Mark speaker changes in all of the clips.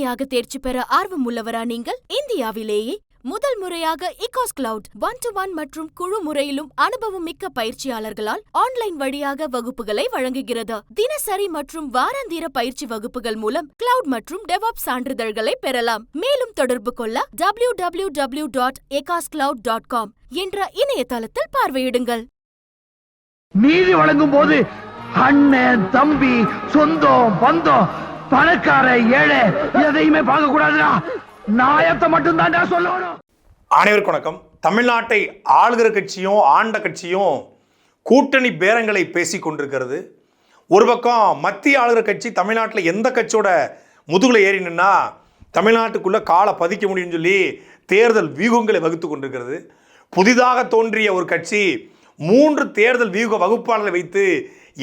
Speaker 1: முழுமையாக தேர்ச்சி பெற ஆர்வம் உள்ளவரா நீங்கள்? இந்தியாவிலேயே முதல் முறையாக இகாஸ் கிளவுட் 1-to-1 மற்றும் குழு முறையிலும் அனுபவம் மிக்க பயிற்சியாளர்களால் ஆன்லைன் வழியாக வகுப்புகளை வழங்குகிறது. தினசரி மற்றும் வாராந்திர பயிற்சி வகுப்புகள் மூலம் கிளவுட் மற்றும் டெவாப்ஸ் சான்றிதழ்களை பெறலாம். மேலும் தொடர்பு கொள்ள www.ecoscloud.com என்ற இணையதளத்தில் பார்வையிடுங்கள்.
Speaker 2: நீதி வழங்கும் போது அண்ணன், தம்பி, சொந்தம், பந்தம், பணக்கார, ஏழை எதையுமே பார்க்க கூடாதுடா. நாயத்தை மட்டும் தான் சொல்லணும்.
Speaker 3: அனைவருக்கும் வணக்கம். தமிழ்நாட்டை ஆளுகிற கட்சியும் ஆண்ட கட்சியும் கூட்டணி பேரங்களை பேசி கொண்டிருக்கிறது. ஒரு பக்கம் மத்திய ஆளுகிற கட்சி தமிழ்நாட்டில் எந்த கட்சியோட முதுகுல ஏறினா தமிழ்நாட்டுக்குள்ள காலை பதிக்க முடியும்னு சொல்லி தேர்தல் வியூகங்களை வகுத்து கொண்டிருக்கிறது. புதிதாக தோன்றிய ஒரு கட்சி 3 தேர்தல் வியூக வகுப்பாளர்களை வைத்து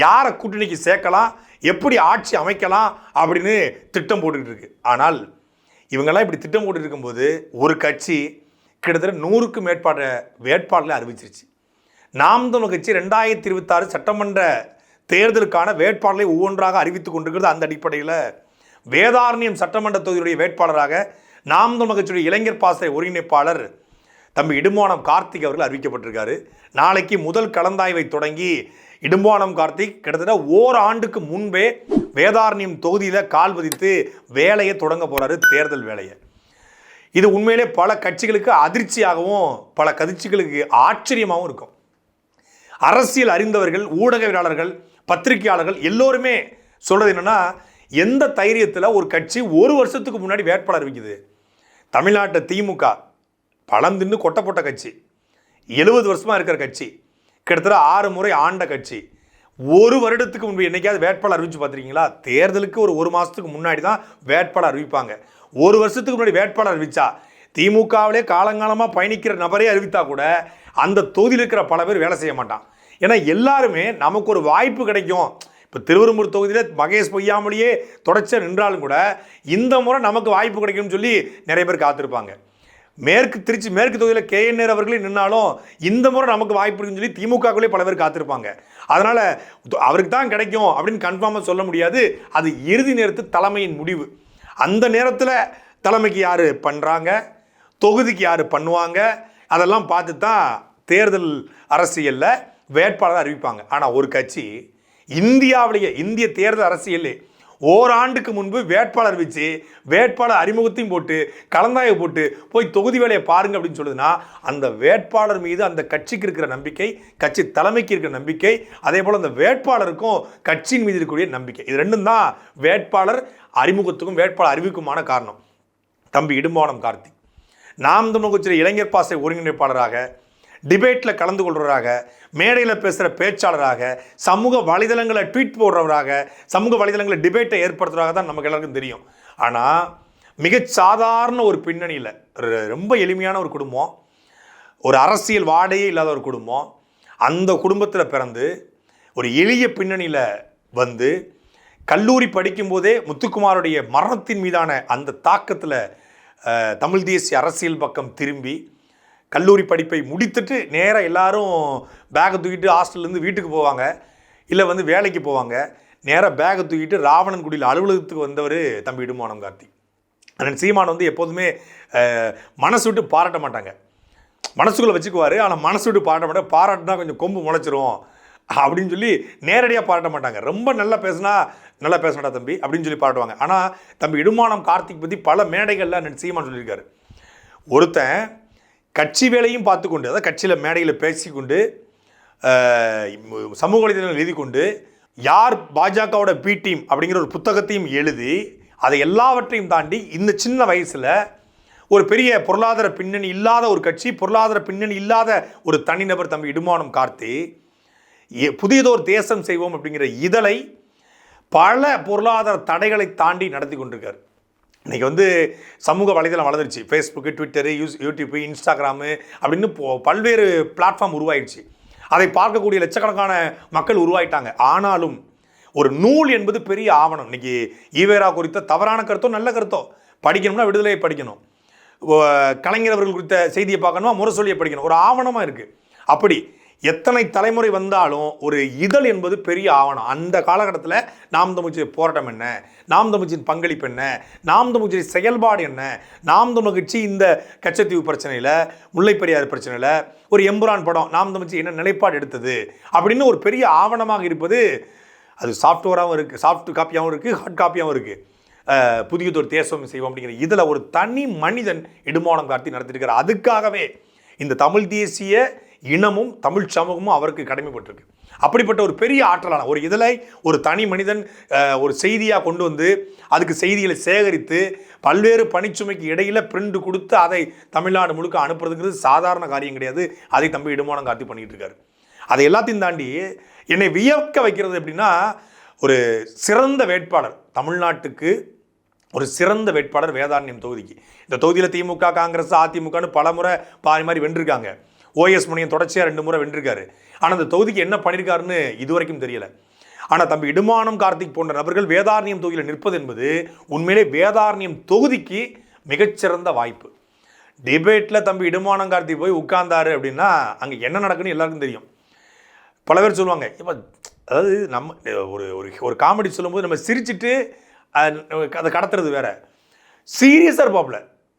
Speaker 3: யாரை கூட்டணிக்கு சேர்க்கலாம், எப்படி ஆட்சி அமைக்கலாம் அப்படின்னு திட்டம் போட்டுக்கிட்டு இருக்கு. ஆனால் இவங்கெல்லாம் இப்படி திட்டம் போட்டு இருக்கும்போது ஒரு கட்சி கிட்டத்தட்ட 100க்கும் மேற்பட்ட வேட்பாளர்களை அறிவிச்சிருச்சு. நாம் தமிழர் கட்சி 2026 சட்டமன்ற தேர்தலுக்கான வேட்பாளர்களை ஒவ்வொன்றாக அறிவித்துக் கொண்டிருக்கிறது. அந்த அடிப்படையில் வேதாரண்யம் சட்டமன்ற தொகுதியுடைய வேட்பாளராக நாம் தமிழர் கட்சியுடைய இளைஞர் பாசறை ஒருங்கிணைப்பாளர் தம்பி இடும்பானம் கார்த்திக் அவர்கள் அறிவிக்கப்பட்டிருக்காரு. நாளைக்கு முதல் கலந்தாய்வை தொடங்கி இடும்பானம் கார்த்திக் கிட்டத்தட்ட ஓராண்டுக்கு முன்பே வேதாரண்யம் தொகுதியில் கால் பதித்து வேலையை தொடங்க போகிறாரு, தேர்தல் வேலையை. இது உண்மையிலே பல கட்சிகளுக்கு அதிர்ச்சியாகவும் பல கட்சிகளுக்கு ஆச்சரியமாகவும் இருக்கும். அரசியல் அறிந்தவர்கள், ஊடகவியலாளர்கள், பத்திரிகையாளர்கள் எல்லோருமே சொல்கிறது என்னென்னா, எந்த தைரியத்தில் ஒரு கட்சி ஒரு வருஷத்துக்கு முன்னாடி வேட்பாளர் அறிவிக்குது? தமிழ்நாட்டை திமுக பழம் தின்னு கொட்டை போட்ட கட்சி, 70 வருஷமாக இருக்கிற கட்சி, கிட்டத்தட்ட 6 முறை ஆண்ட கட்சி, ஒரு வருடத்துக்கு முன்பு என்னைக்காவது வேட்பாளர் அறிவிச்சு பார்த்துருக்கீங்களா? தேர்தலுக்கு ஒரு மாதத்துக்கு முன்னாடி தான் வேட்பாளர் அறிவிப்பாங்க. ஒரு வருஷத்துக்கு முன்னாடி வேட்பாளர் அறிவிச்சா திமுகவிலே காலங்காலமாக பயணிக்கிற நபரே அறிவித்தா கூட அந்த தொகுதியில் இருக்கிற பல பேர் வேலை செய்ய மாட்டான். ஏன்னா எல்லாருமே நமக்கு ஒரு வாய்ப்பு கிடைக்கும். இப்போ திருவெரும்பூர் தொகுதியில் மகேஷ் பொய்யாமொழியே தொடர்ச்சியாக நின்றாலும் கூட இந்த முறை நமக்கு வாய்ப்பு கிடைக்கும்னு சொல்லி நிறைய பேர் காத்திருப்பாங்க. திருச்சி மேற்கு தொகுதியில் KNR அவர்களே நின்னாலும் இந்த முறை நமக்கு வாய்ப்பு இருக்குன்னு சொல்லி திமுகவுக்குள்ளே பல பேர் காத்திருப்பாங்க. அதனால் அவருக்கு தான் கிடைக்கும் அப்படின்னு கன்ஃபார்மாக சொல்ல முடியாது. அது இறுதி நேரத்து தலைமையின் முடிவு. அந்த நேரத்தில் தலைமைக்கு யார் பண்ணுறாங்க, தொகுதிக்கு யார் பண்ணுவாங்க, அதெல்லாம் பார்த்து தான் தேர்தல் அரசியலில் வேட்பாளர் அறிவிப்பாங்க. ஆனால் ஒரு கட்சி இந்தியாவிலேயே இந்திய தேர்தல் அரசியலே ஓராண்டுக்கு முன்பு வேட்பாளர் வச்சு வேட்பாளர் அறிமுகத்தையும் போட்டு கலந்தாய்வு போட்டு போய் தொகுதி வேலையை பாருங்க அப்படின்னு சொல்லுதுன்னா, அந்த வேட்பாளர் மீது அந்த கட்சிக்கு இருக்கிற நம்பிக்கை, கட்சி தலைமைக்கு இருக்கிற நம்பிக்கை, அதே போல் அந்த வேட்பாளருக்கும் கட்சியின் மீது இருக்கக்கூடிய நம்பிக்கை, இது ரெண்டும் தான் வேட்பாளர் அறிமுகத்துக்கும் வேட்பாளர் அறிவிக்குமான காரணம். தம்பி இடும்பானம் கார்த்திக் நாம் தமிழர் கட்சியில் இளைஞர் பாசறை ஒருங்கிணைப்பாளராக, டிபேட்டில் கலந்து கொள்கிறவராக, மேடையில் பேசுகிற பேச்சாளராக, சமூக வலைதளங்களை ட்வீட் போடுறவராக, சமூக வலைதளங்களை டிபேட்டை ஏற்படுத்துறதாக தான் நமக்கு எல்லாருக்கும் தெரியும். ஆனால் மிகச் சாதாரண ஒரு பின்னணியில் ரொம்ப எளிமையான ஒரு குடும்பம், ஒரு அரசியல் வாடையே இல்லாத ஒரு குடும்பம், அந்த குடும்பத்தில் பிறந்து ஒரு எளிய பின்னணியில் வந்து கல்லூரி படிக்கும்போதே முத்துக்குமாருடைய மரணத்தின் மீதான அந்த தாக்கத்தில் தமிழ் தேசிய அரசியல் பக்கம் திரும்பி கல்லூரி படிப்பை முடித்துட்டு நேராக எல்லாரும் பேக்கை தூக்கிட்டு ஹாஸ்டல்லேருந்து வீட்டுக்கு போவாங்க, இல்லை வந்து வேலைக்கு போவாங்க. நேராக பேக்கை தூக்கிட்டு ராவணன்குடியில் அலுவலகத்துக்கு வந்தவர் தம்பி இடும்பானம் கார்த்திக். அண்ணன் சீமான் வந்து எப்போதுமே மனசு விட்டு பாராட்ட மாட்டாங்க, மனசுக்குள்ளே வச்சுக்குவார். ஆனால் மனசு விட்டு பாராட்ட மாட்டாங்க. பாராட்டினா கொஞ்சம் கொம்பு முளைச்சிரும் அப்படின்னு சொல்லி நேரடியாக பாராட்ட மாட்டாங்க. ரொம்ப நல்லா பேசுனா நல்லா பேசமாட்டா தம்பி அப்படின்னு சொல்லி பாராட்டுவாங்க. ஆனால் தம்பி இடும்பானம் கார்த்திக் பற்றி பல மேடைகளில் அண்ணன் சீமான் சொல்லியிருக்காரு. ஒருத்தன் கட்சி வேலையும் பார்த்துக்கொண்டு, அதாவது கட்சியில் மேடையில் பேசிக்கொண்டு, சமூக வலைதளங்கள் எழுதி கொண்டு, யார் பாஜகவோட பி டீம் அப்படிங்கிற ஒரு புத்தகத்தையும் எழுதி, அதை எல்லாவற்றையும் தாண்டி இந்த சின்ன வயசில் ஒரு பெரிய பொருளாதார பின்னணி இல்லாத ஒரு கட்சி, பொருளாதார பின்னணி இல்லாத ஒரு தனிநபர் தம்பி இடும்பானம் கார்த்திக் புதியதோர் தேசம் செய்வோம் அப்படிங்கிற இதழை பல பொருளாதார தடைகளை தாண்டி நடத்தி கொண்டிருக்கார். இன்றைக்கி வந்து சமூக வலைதளம் வளர்ந்துருச்சு. ஃபேஸ்புக்கு, ட்விட்டரு, யூடியூப்பு, இன்ஸ்டாகிராமு அப்படின்னு பல்வேறு பிளாட்ஃபார்ம் உருவாயிடுச்சு. அதை பார்க்கக்கூடிய லட்சக்கணக்கான மக்கள் உருவாயிட்டாங்க. ஆனாலும் ஒரு நூல் என்பது பெரிய ஆவணம். இன்றைக்கி ஈவேரா குறித்த தவறான கருத்தோ நல்ல கருத்தோ படிக்கணும்னா விடுதலையை படிக்கணும், கலைஞர் அவர்கள் குறித்த செய்தியை பார்க்கணுமா முரசொலியை படிக்கணும், ஒரு ஆவணமாக இருக்குது. அப்படி எத்தனை தலைமுறை வந்தாலும் ஒரு இதழ் என்பது பெரிய ஆவணம். அந்த காலகட்டத்தில் நாம் தமிழ் போராட்டம் என்ன, நாம் தமிழின் பங்களிப்பு என்ன, நாம் தமிழ் செயல்பாடு என்ன, நாம் தமிழ் கட்சி இந்த கச்சத்தீவு பிரச்சனையில், முல்லைப்பெரியாறு பிரச்சனையில், ஒரு எம்புரான் படம் நாம் தமிழ் என்ன நிலைப்பாடு எடுத்தது அப்படின்னு ஒரு பெரிய ஆவணமாக இருப்பது. அது சாஃப்ட்வேராகவும் இருக்குது, சாஃப்ட் காப்பியாகவும் இருக்குது, ஹார்ட் காப்பியாகவும் இருக்குது. புதியதொரு தேசம் செய்வோம் அப்படிங்கிற இதில் ஒரு தனி மனிதன் இடுமானம் காட்டி நடத்திருக்கிறார். அதுக்காகவே இந்த தமிழ் தேசிய இனமும் தமிழ் சமூகமும் அவருக்கு கடமைப்பட்டிருக்கு. அப்படிப்பட்ட ஒரு பெரிய ஆற்றலான ஒரு இதழை ஒரு தனி மனிதன் ஒரு செய்தியாக கொண்டு வந்து அதுக்கு செய்திகளை சேகரித்து பல்வேறு பணிச்சுமைக்கு இடையில பிரிண்ட் கொடுத்து அதை தமிழ்நாடு முழுக்க அனுப்புறதுங்கிறது சாதாரண காரியம் கிடையாது. அதை தம்பி இடுமானம் காட்டி பண்ணிட்டு இருக்காரு. அதை எல்லாத்தையும் தாண்டி என்னை வியக்க வைக்கிறது எப்படின்னா, ஒரு சிறந்த வேட்பாளர் தமிழ்நாட்டுக்கு, ஒரு சிறந்த வேட்பாளர் வேதாரண்யம் தொகுதிக்கு. இந்த தொகுதியில் திமுக, காங்கிரஸ், அதிமுகன்னு பல முறை பாதி மாதிரி வென்றிருக்காங்க. ஓஎஸ் மணியன் தொடர்ச்சியாக 2 முறை வென்றிருக்காரு. ஆனால் அந்த தொகுதிக்கு என்ன பண்ணியிருக்காருன்னு இதுவரைக்கும் தெரியல. ஆனால் தம்பி இடுமானம் கார்த்திக் போன்ற நபர்கள் வேதாரண்யம் தொகுதியில் நிற்பது என்பது உண்மையிலே வேதாரண்யம் தொகுதிக்கு மிகச்சிறந்த வாய்ப்பு. டிபேட்டில் தம்பி இடுமானம் கார்த்திக் போய் உட்கார்ந்தாரு அப்படின்னா அங்கே என்ன நடக்குன்னு எல்லாருக்கும் தெரியும். பல பேர் சொல்லுவாங்க, இப்போ அதாவது நம்ம ஒரு காமெடி சொல்லும்போது நம்ம சிரிச்சுட்டு அதை கடத்துறது வேற, சீரியஸாக இருப்பாப்புல.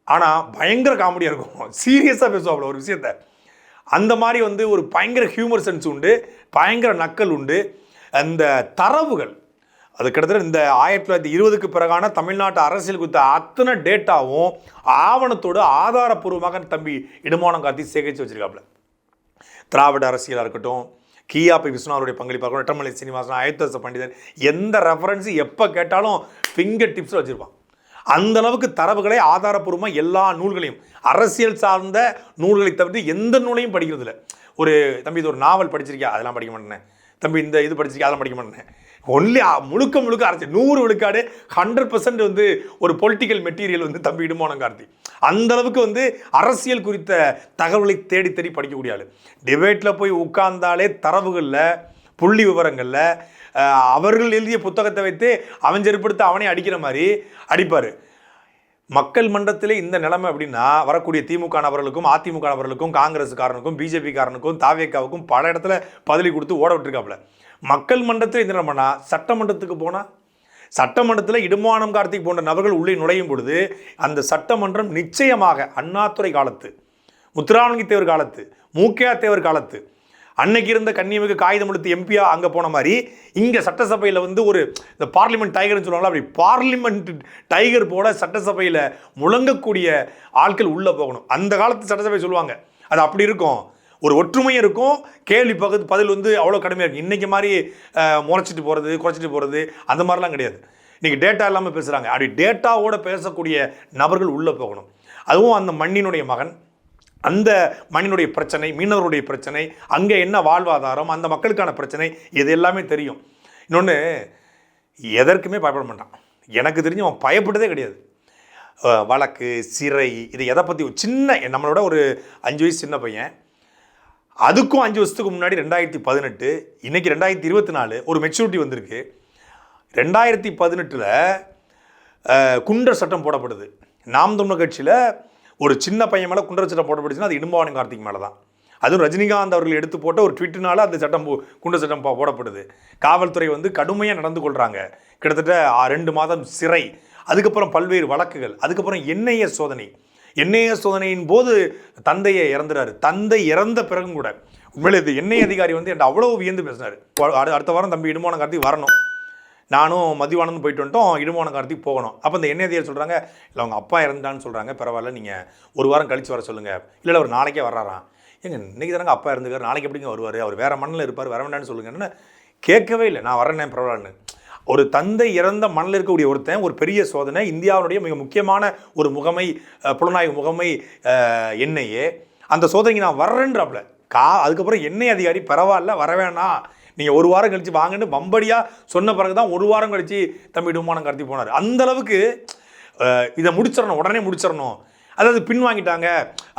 Speaker 3: ஆனால் பயங்கர காமெடியாக இருக்கும், சீரியஸாக பேசுவாப்புல ஒரு விஷயத்த. அந்த மாதிரி ஒரு பயங்கர ஹியூமர் சென்ஸ் உண்டு, பயங்கர நக்கல் உண்டு. அந்த தரவுகள் அது கிட்டத்தட்ட இந்த 1920க்கு பிறகான தமிழ்நாட்டு அரசியல் குறித்த அத்தனை டேட்டாவும் ஆவணத்தோடு ஆதாரப்பூர்வமாக தம்பி இடுமானம் காட்டி சேகரித்து வச்சிருக்காப்புல. திராவிட அரசியலாக இருக்கட்டும், கியாபி விஸ்வநாதருடைய பங்களிப்பாக இருக்கட்டும், நெட்டமலை சீனிவாசன், அயோத்திதாச பண்டிதர், எந்த ரெஃபரன்ஸு எப்போ கேட்டாலும் ஃபிங்கர் டிப்ஸில் வச்சுருப்பான். அந்த அளவுக்கு தரவுகளை ஆதாரப்பூர்வமாக எல்லா நூல்களையும், அரசியல் சார்ந்த நூல்களை தவிர்த்து எந்த நூலையும் படிக்கிறது இல்லை. ஒரு தம்பி இது ஒரு நாவல் படிச்சிருக்கியா, அதெல்லாம் படிக்க மாட்டேன். தம்பி இந்த இது படிச்சிருக்கியா, அதெல்லாம் படிக்க மாட்டேன். ஒன்லி முழுக்க அரசியல் 100 விழுக்காடு 100% ஒரு பொலிட்டிக்கல் மெட்டீரியல் தம்பி இடுமானம் கார்த்தி. அந்த அளவுக்கு அரசியல் குறித்த தகவலை தேடி தேடி படிக்கக்கூடிய ஆள். டிபேட்டில் போய் உட்கார்ந்தாலே தரவுகளில், புள்ளி விவரங்களில் அவர்கள் எழுதிய புத்தகத்தை வைத்து அவன் செருப்படுத்த அவனே அடிக்கிற மாதிரி அடிப்பார். மக்கள் மன்றத்திலே இந்த நிலைமை அப்படின்னா வரக்கூடிய திமுக நபர்களுக்கும், அதிமுக நபர்களுக்கும், காங்கிரஸுக்காரனுக்கும், பிஜேபி காரனுக்கும், தாவேக்காவுக்கும் பல இடத்துல பதிலி கொடுத்து ஓட விட்டுருக்காப்புல. மக்கள் மன்றத்தில் இந்த நிலைமைனா சட்டமன்றத்துக்கு போனால், சட்டமன்றத்தில் இடுமானம் கார்த்திக் போன்ற நபர்கள் உள்ளே நுழையும் பொழுது அந்த சட்டமன்றம் நிச்சயமாக அண்ணாதுரை காலத்து, முத்துராமலிங்க தேவர் காலத்து, மூக்கையா தேவர் காலத்து, அன்னைக்கு இருந்த கண்ணியமிகு காகிதம் எடுத்து எம்பியா அங்கே போன மாதிரி இங்கே சட்டசபையில் ஒரு இந்த பார்லிமெண்ட் டைகர்னு சொல்லுவாங்களா, அப்படி பார்லிமெண்ட் டைகர் போல சட்டசபையில் முழங்கக்கூடிய ஆட்கள் உள்ளே போகணும். அந்த காலத்து சட்டசபை சொல்லுவாங்க, அது அப்படி இருக்கும். ஒரு ஒற்றுமையும் இருக்கும், கேள்வி பதில் அவ்வளோ கடுமையாக இருக்கும். இன்றைக்கி மாதிரி முறைச்சிட்டு போகிறது, குறைச்சிட்டு போகிறது அந்த மாதிரிலாம் கிடையாது. இன்றைக்கி டேட்டா இல்லாமல் பேசுகிறாங்க. அப்படி டேட்டாவோடு பேசக்கூடிய நபர்கள் உள்ளே போகணும். அதுவும் அந்த மண்ணினுடைய மகன், அந்த மண்ணினுடைய பிரச்சனை, மீனவருடைய பிரச்சனை, அங்கே என்ன வாழ்வாதாரம், அந்த மக்களுக்கான பிரச்சனை, இது எல்லாமே தெரியும். இன்னொன்று, எதற்குமே பயப்பட மாட்டான். எனக்கு தெரிஞ்சு அவன் பயப்பட்டதே கிடையாது. வழக்கு, சிறை, இது எதை பற்றி சின்ன, நம்மளோட ஒரு 5 வயசு சின்ன பையன், அதுக்கும் 5 வருஷத்துக்கு முன்னாடி 2018, இன்றைக்கி 2024 ஒரு மெச்சூரிட்டி வந்திருக்கு. 2018 குண்டர் சட்டம் போடப்படுது. நாம் தமிழர் கட்சியில் ஒரு சின்ன பையன் மேலே குண்டர் சட்டம் போடப்படுச்சுன்னா அது இடுமானம் கார்த்திக் மேலே தான். அதுவும் ரஜினிகாந்த் அவர்கள் எடுத்து போட்ட ஒரு ட்விட்டுனால அந்த சட்டம் குண்டர் சட்டம் போடப்படுது. காவல்துறை கடுமையாக நடந்து கொள்கிறாங்க. கிட்டத்தட்ட 2 மாதம் சிறை, அதுக்கப்புறம் பல்வேறு வழக்குகள், அதுக்கப்புறம் என்ஐஏ சோதனை. என்ஐஏ சோதனையின் போது தந்தையை இறந்துறாரு. தந்தை இறந்த பிறகும் கூட உண்மையிலே இது என்ஐஏ அதிகாரி என்கிட்ட அவ்வளோ வியந்து பேசினார். அடுத்த வாரம் தம்பி இடுமானம் கார்த்திக் வரணும், நானும் மதிவானந்து போயிட்டு வந்துட்டோம், இடுமானம் கார்த்திக் போகணும். அப்போ இந்த என்ஐஏ அதிகாரி சொல்கிறாங்க, இல்லை அவங்க அப்பா இறந்தான்னு சொல்கிறாங்க, பரவாயில்ல நீங்கள் ஒரு வாரம் கழித்து வர சொல்லுங்கள். இல்லை அவர் நாளைக்கே வர்றாராம். ஏங்க இன்றைக்கி தானங்க அப்பா இருந்துக்கார், நாளைக்கு எப்படிங்க வருவார், அவர் வேறு மண்ணில் இருப்பார், வர வேண்டான்னு சொல்லுங்கன்னு கேட்கவே இல்லை. நான் வரேன் பரவாயில்லன்னு. ஒரு தந்தை இறந்த மண்ணில் இருக்கக்கூடிய ஒருத்தன் ஒரு பெரிய சோதனை, இந்தியாவுடைய மிக முக்கியமான ஒரு முகமை, புலனாய்வு முகமை என்ஐஏ, அந்த சோதனைக்கு நான் வர்றேன்றாப்புல. அதுக்கப்புறம் என்ஐஏ அதிகாரி பரவாயில்ல வர வேணாம், நீங்கள் ஒரு வாரம் கழித்து வாங்கன்னு பம்படியாக சொன்ன பிறகு தான் ஒரு வாரம் கழித்து தம்பி இடுமானம் கார்த்தி போனார். அந்தளவுக்கு இதை முடிச்சிடணும், உடனே முடிச்சிடணும், அதாவது பின்வாங்கிட்டாங்க,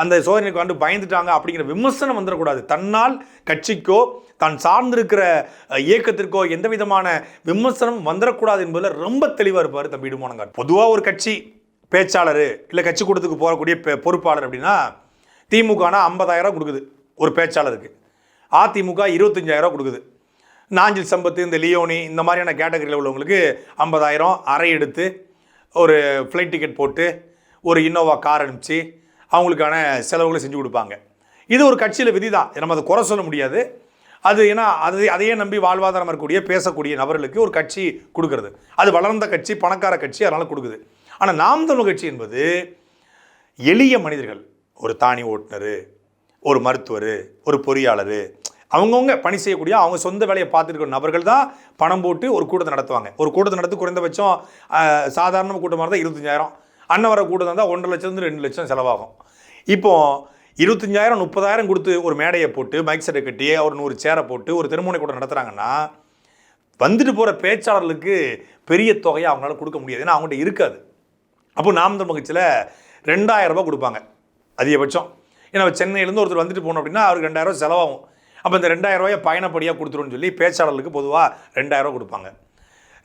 Speaker 3: அந்த சோதனைக்கு வந்து பயந்துட்டாங்க அப்படிங்கிற விமர்சனம் வந்துடக்கூடாது. தன்னால் கட்சிக்கோ தான் சார்ந்திருக்கிற இயக்கத்திற்கோ எந்த விதமான விமர்சனம் வந்துடக்கூடாது என்பதில் ரொம்ப தெளிவாக இருப்பார் தம்பி இடுமானம் கார்த்தி. பொதுவாக ஒரு கட்சி பேச்சாளர் இல்லை கட்சி கூட்டத்துக்கு போகக்கூடிய பொறுப்பாளர் அப்படின்னா திமுகனா 50,000 கொடுக்குது ஒரு பேச்சாளருக்கு. அதிமுக 25,000 கொடுக்குது. நாஞ்சில் சம்பத்து, இந்த லியோனி, இந்த மாதிரியான கேட்டகரியில் உள்ளவங்களுக்கு 50,000 அறை எடுத்து ஒரு ஃப்ளைட் டிக்கெட் போட்டு ஒரு இன்னோவா கார் அனுப்பிச்சு அவங்களுக்கான செலவுகளை செஞ்சு கொடுப்பாங்க. இது ஒரு கட்சியில் விதி தான், நம்ம அதை குறை சொல்ல முடியாது. அது ஏன்னா அதையே நம்பி வாழ்வாதாரம் இருக்கக்கூடிய பேசக்கூடிய நபர்களுக்கு ஒரு கட்சி கொடுக்கறது, அது வளர்ந்த கட்சி, பணக்கார கட்சி, அதனால் கொடுக்குது. ஆனால் நாம் தமிழர் கட்சி என்பது எளிய மனிதர்கள், ஒரு தானி ஓட்டுநர், ஒரு மருத்துவர், ஒரு பொறியாளர், அவங்கவுங்க பணி செய்யக்கூடிய அவங்க சொந்த வேலையை பார்த்துருக்க நபர்கள் தான் பணம் போட்டு ஒரு கூட்டத்தை நடத்துவாங்க. ஒரு கூட்டத்தை நடத்தி குறைந்தபட்சம் சாதாரண கூட்டமாக இருந்தால் 25,000, அண்ணன் வர கூட்டம் இருந்தால் 1.5 லட்சம் 2 லட்சம் செலவாகும். இப்போது 25,000 30,000 கொடுத்து ஒரு மேடையை போட்டு மைக் செட்டை கட்டி ஒரு 100 சேரை போட்டு ஒரு திருமுனை கூட்டம் நடத்துகிறாங்கன்னா வந்துட்டு போகிற பேச்சாளர்களுக்கு பெரிய தொகையை அவங்களால கொடுக்க முடியாது, ஏன்னா அவங்கள்ட்ட இருக்காது. அப்போ நாம் தமிழர் கட்சியில் 2,000 ரூபாய் கொடுப்பாங்க அதிகபட்சம். ஏன்னா சென்னையிலேருந்து ஒருத்தர் வந்துட்டு போகணும் அப்படின்னா அவருக்கு 2,000 செலவாகும். அப்போ இந்த 2,000 ரூபாயை பயணப்படியாக கொடுத்துருன்னு சொல்லி பேச்சாளர்களுக்கு பொதுவாக 2,000 ரூபா கொடுப்பாங்க.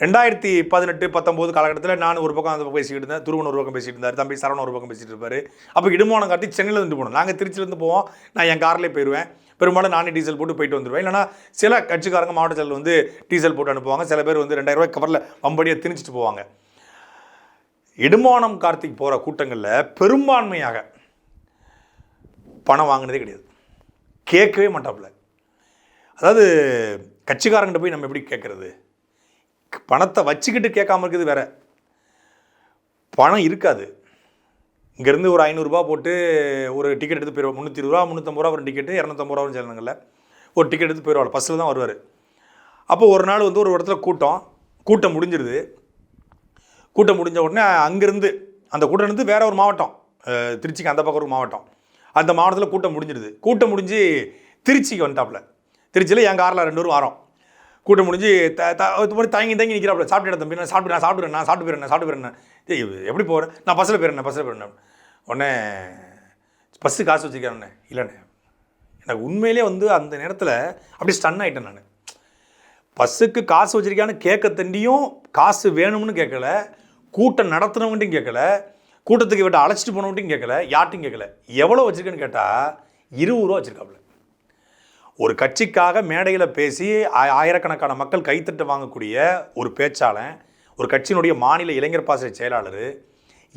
Speaker 3: 2018-19 காலகட்டத்தில் நான் ஒரு பக்கம் அந்த பக்கம் பேசிக்கிட்டு இருந்தேன், துருவன் ஒரு பக்கம் பேசிகிட்டு இருந்தார், தம்பி சரவணன் ஒரு பக்கம் பேசிகிட்டு இருப்பார். அப்போ இடுமானம் காட்டி சென்னையில் இருந்து போகணும், நாங்கள் திருச்சியிலேருந்து போவோம், நான் என் கார்லேயே போயிடுவேன். பெரும்பாலும் நானே டீசல் போட்டு போயிட்டு வந்துடுவேன். இல்லைனா சில கட்சிக்காரங்க மாவட்ட செயலர் வந்து டீசல் போட்டு அனுப்புவாங்க. சில பேர் வந்து 2,000 ரூபாய் கவரில் வம்படியாக திணிச்சிட்டு போவாங்க. இடுமானம் கார்த்திக் போகிற கூட்டங்களில் பெரும்பான்மையாக பணம் வாங்கினதே கிடையாது, கேட்கவே மாட்டாப்புல. அதாவது கட்சிக்காரங்கிட்ட போய் நம்ம எப்படி கேட்குறது, பணத்தை வச்சுக்கிட்டு கேட்காம இருக்குது வேற, பணம் இருக்காது. இங்கேருந்து ஒரு 500 ரூபா போட்டு ஒரு டிக்கெட் எடுத்து போயிடுவோம், 320 ரூபா 350 ரூபா ஒரு டிக்கெட்டு, 250 ரூபான்னு சேனங்களில் ஒரு டிக்கெட் எடுத்து போயிடுவாள், பஸ்ஸில் தான் வருவார். அப்போ ஒரு நாள் வந்து ஒரு இடத்துல கூட்டம் முடிஞ்சிருது. கூட்டம் முடிஞ்ச உடனே அங்கேருந்து அந்த கூட்டம் இருந்து வேற ஒரு மாவட்டம், திருச்சிக்கு அந்த பக்கம் ஒரு மாவட்டம், அந்த மாவட்டத்தில் கூட்டம் முடிஞ்சிருது. கூட்டம் முடிஞ்சு திருச்சிக்கு வந்துட்டாப்புல. திருச்சியில் என் காரில் 2 பேரும் வரோம். கூட்டம் முடிஞ்சு தங்கி நிற்கிறாப்புல, சாப்பிட்டு தம்பி, நான் சாப்பிட்டு போயிடுறேன். எப்படி போகிறேன், நான் பஸ்ஸில் போயிடுறேன். உடனே பஸ்ஸு காசு வச்சுக்கிறேண்ணே. இல்லைண்ணே, எனக்கு உண்மையிலே வந்து அந்த நேரத்தில் அப்படியே ஸ்டன் ஆகிட்டேன். நான் பஸ்ஸுக்கு காசு வச்சிருக்கான்னு கேட்க தண்டியும் காசு வேணும்னு கேட்கல, கூட்டம் நடத்துனவன்ட்டையும் கேட்கல, கூட்டத்துக்கு விட்டு அழைச்சிட்டு போனவன்ட்டையும் கேட்கல, யார்ட்டையும் கேட்கல. எவ்வளோ வச்சுருக்கேன்னு கேட்டால் 20 ரூபா வச்சுருக்காப்புல. ஒரு கட்சிக்காக மேடையில் பேசி ஆயிரக்கணக்கான மக்கள் கைத்தட்டு வாங்கக்கூடிய ஒரு பேச்சாளன், ஒரு கட்சியினுடைய மாநில இளைஞர் பாசறை செயலாளர்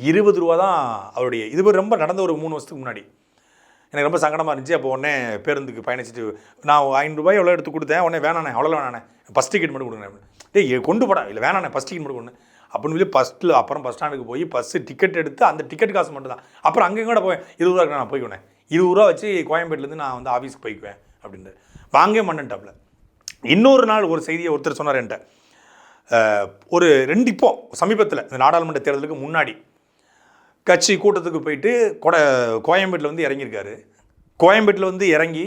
Speaker 3: 20 ரூபா தான் அவருடைய. இது ரொம்ப நடந்த ஒரு 3 வருஷத்துக்கு முன்னாடி எனக்கு ரொம்ப சங்கடமாக இருந்துச்சு. அப்போ உடனே பேருந்துக்கு பயணிச்சுட்டு நான் 500 ரூபாய் எவ்வளோ எடுத்து கொடுத்தேன். உடனே வேணாண்ணே, அவ்வளோ வேணாண்ணே, ஃபஸ்ட் டிக்கெட் மட்டும் கொடுங்க. கொண்டு போடா, இல்லை வேணாண்ணே, ஃபஸ்ட் டிக்கெட் மட்டும் கொடுங்க அப்படின்னு சொல்லி அப்புறம் பஸ் ஸ்டாண்டுக்கு போய் பஸ்ஸு டிக்கெட் எடுத்து அந்த டிக்கெட் காசு மட்டும் தான். அப்புறம் அங்கேயும் கூட போய் 20 ரூபா நான் போய்க்குவேன், 20 ரூபா வச்சு கோயம்பேட்டிலேருந்து நான் வந்து ஆஃபீஸ்க்கு போய்க்குவேன் அப்படின்ட்டு வாங்க மாட்டேன்ட்டாப்புல. இன்னொரு நாள் ஒரு செய்தியை ஒருத்தர் சொன்னார் என்கிட்ட, ஒரு 2 இப்போ சமீபத்தில் இந்த நாடாளுமன்ற தேர்தலுக்கு முன்னாடி கட்சி கூட்டத்துக்கு போயிட்டு கோயம்பேட்டில் வந்து இறங்கியிருக்காரு. கோயம்பேட்டில் வந்து இறங்கி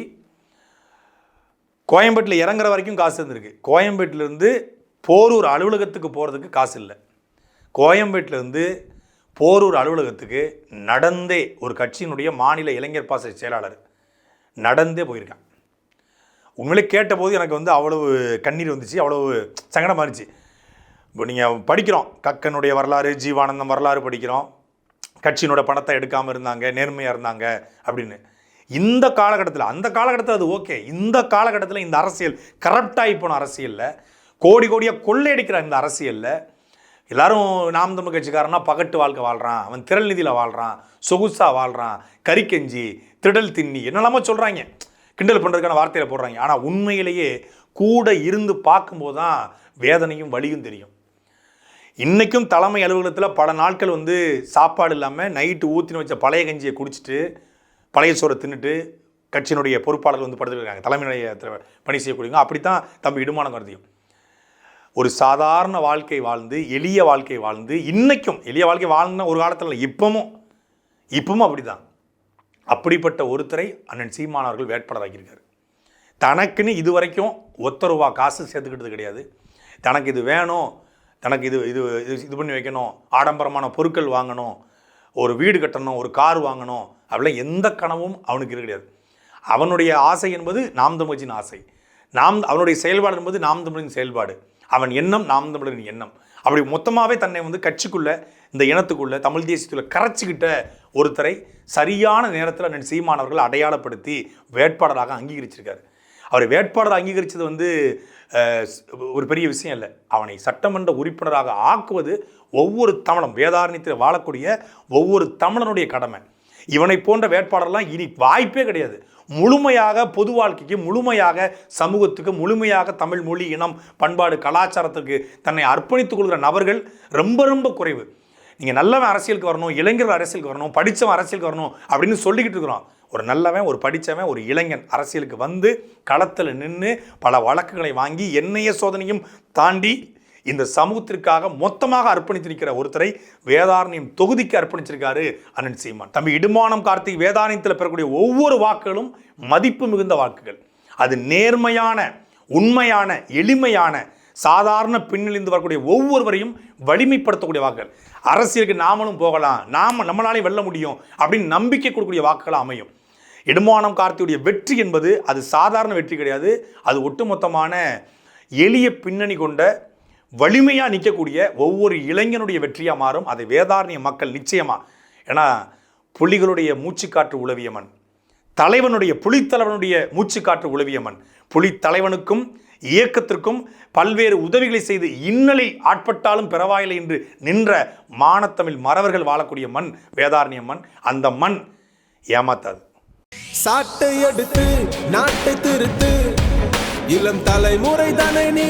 Speaker 3: கோயம்பேட்டில் இறங்குற வரைக்கும் காசு இருந்திருக்கு. கோயம்பேட்டிலேருந்து போரூர் அலுவலகத்துக்கு போகிறதுக்கு காசு இல்லை. கோயம்பேட்டிலேருந்து போரூர் அலுவலகத்துக்கு நடந்தே ஒரு கட்சியினுடைய மாநில இளைஞர் பாசறை செயலாளர் நடந்தே போயிருக்கான். உண்மையிலே கேட்டபோது எனக்கு வந்து அவ்வளவு கண்ணீர் வந்துச்சு, அவ்வளவு சங்கடமாக இருந்துச்சு. இப்போ நீங்கள் படிக்கிறோம், கக்கனுடைய வரலாறு, ஜீவானந்தம் வரலாறு படிக்கிறோம், கட்சியினோட பணத்தை எடுக்காமல் இருந்தாங்க, நேர்மையாக இருந்தாங்க அப்படின்னு. இந்த காலகட்டத்தில், அந்த காலகட்டத்தில் அது ஓகே, இந்த காலகட்டத்தில் இந்த அரசியல் கரப்டாகி போன அரசியலில், கோடியாக கொள்ளையடிக்கிற இந்த அரசியலில் எல்லாரும் நாம் தமிழ் கட்சிக்காரனா பகட்டு வாழ்க்கை வாழ்கிறான், அவன் திரள் நிதியில் வாழ்கிறான், சொகுசாக வாழ்கிறான், கறிக்கஞ்சி, திடல் திண்ணி என்னெல்லாமோ சொல்கிறாங்க, கிண்டல் பண்ணுறதுக்கான வார்த்தையில் போடுறாங்க. ஆனால் உண்மையிலேயே கூட இருந்து பார்க்கும்போது தான் வேதனையும் வலியும் தெரியும். இன்றைக்கும் தலைமை அலுவலகத்தில் பல நாட்கள் வந்து சாப்பாடு இல்லாமல் நைட்டு ஊற்றின்னு வச்ச பழைய கஞ்சியை குடிச்சிட்டு பழைய சோறை தின்னுட்டு கட்சியினுடைய பொறுப்பாளர்கள் வந்து படுத்துருக்காங்க, தலைமை நிலையத்தில் பணி செய்யக்கூடியவங்க. அப்படித்தான் தம்பி இடுமானம் கருதியும் ஒரு சாதாரண வாழ்க்கை வாழ்ந்து, எளிய வாழ்க்கை வாழ்ந்து, இன்றைக்கும் எளிய வாழ்க்கை வாழ்ந்த ஒரு காலத்தில் இப்பவும் அப்படி தான். அப்படிப்பட்ட ஒருத்தரை அண்ணன் சீமான் அவர்கள் வேட்பாளராகியிருக்காரு. தனக்குன்னு இது வரைக்கும் 1 ரூபா காசு சேர்த்துக்கிட்டது கிடையாது. தனக்கு இது வேணும், தனக்கு இது இது இது பண்ணி வைக்கணும், ஆடம்பரமான பொருட்கள் வாங்கணும், ஒரு வீடு கட்டணும், ஒரு கார் வாங்கணும், அப்படிலாம் எந்த கனவும் அவனுக்கு கிடையாது. அவனுடைய ஆசை என்பது நாம் தமிழின் ஆசை, அவனுடைய செயல்பாடு என்பது நாம் தமிழின் செயல்பாடு, அவன் எண்ணம் நாம் தமிழரின் எண்ணம். அப்படி மொத்தமாகவே தன்னை வந்து கட்சிக்குள்ளே, இந்த இனத்துக்குள்ளே, தமிழ் தேசியத்துக்குள்ளே கரைச்சிக்கிட்ட ஒருத்தரை சரியான நேரத்தில் அண்ணன் சீமான் அவர்கள் அடையாளப்படுத்தி வேட்பாளராக அங்கீகரிச்சிருக்காரு. அவர் வேட்பாளர் அங்கீகரித்தது வந்து ஒரு பெரிய விஷயம் இல்லை. அவனை சட்டமன்ற உறுப்பினராக ஆக்குவது ஒவ்வொரு தமிழன், வேதாரண்யத்தில் வாழக்கூடிய ஒவ்வொரு தமிழனுடைய கடமை. இவனை போன்ற வேட்பாளர்லாம் இனி வாய்ப்பே கிடையாது. முழுமையாக பொது வாழ்க்கைக்கு, முழுமையாக சமூகத்துக்கு, முழுமையாக தமிழ் மொழி, இனம், பண்பாடு, கலாச்சாரத்துக்கு தன்னை அர்ப்பணித்துக் கொள்கிற நபர்கள் ரொம்ப ரொம்ப குறைவு. நீங்கள் நல்லவன் அரசியலுக்கு வரணும், இளைஞர்கள் அரசியலுக்கு வரணும், படித்தவன் அரசியலுக்கு வரணும் அப்படின்னு சொல்லிக்கிட்டு இருக்கிறோம். ஒரு நல்லவன், ஒரு படித்தவன், ஒரு இளைஞன் அரசியலுக்கு வந்து களத்தில் நின்று பல வழக்குகளை வாங்கி எண்ணெய சோதனையும் தாண்டி இந்த சமூகத்திற்காக மொத்தமாக அர்ப்பணித்திருக்கிற ஒருத்தரை வேதாரண்யம் தொகுதிக்கு அர்ப்பணிச்சிருக்காரு அண்ணன் சீமான். தம்பி இடுமானம் கார்த்திக் வேதாரண்யத்தில் பெறக்கூடிய ஒவ்வொரு வாக்குகளும் மதிப்பு மிகுந்த வாக்குகள். அது நேர்மையான, உண்மையான, எளிமையான, சாதாரண பின்னணிந்து வரக்கூடிய ஒவ்வொருவரையும் வலிமைப்படுத்தக்கூடிய வாக்குகள். அரசியலுக்கு நாமளும் போகலாம், நம்மளாலே வெல்ல முடியும் அப்படின்னு நம்பிக்கை கொடுக்கக்கூடிய வாக்குகள் அமையும். இடுமானம் கார்த்தியுடைய வெற்றி என்பது அது சாதாரண வெற்றி கிடையாது. அது ஒட்டுமொத்தமான எளிய பின்னணி கொண்ட வலிமையாக நிற்கக்கூடிய ஒவ்வொரு இளைஞனுடைய வெற்றியாக மாறும். அதை வேதாரண்ய மக்கள் நிச்சயமாக, ஏன்னா புலிகளுடைய மூச்சுக்காற்று உளவியமன், தலைவனுடைய புலித்தலைவனுடைய மூச்சுக்காற்று உளவியமன், புலி தலைவனுக்கும் இயக்கத்திற்கும் பல்வேறு உதவிகளை செய்து இன்னலை ஆட்பட்டாலும் பெறவாயில்லை என்று நின்ற மானத்தமிழ் மறவர்கள் வாழக்கூடிய மண் வேதாரண்ய மண். அந்த மண் ஏமாத்தாது.
Speaker 4: சாட்டை எடுத்து நாட்டை திருத்து, இளம் தலைமுறை தானே நீ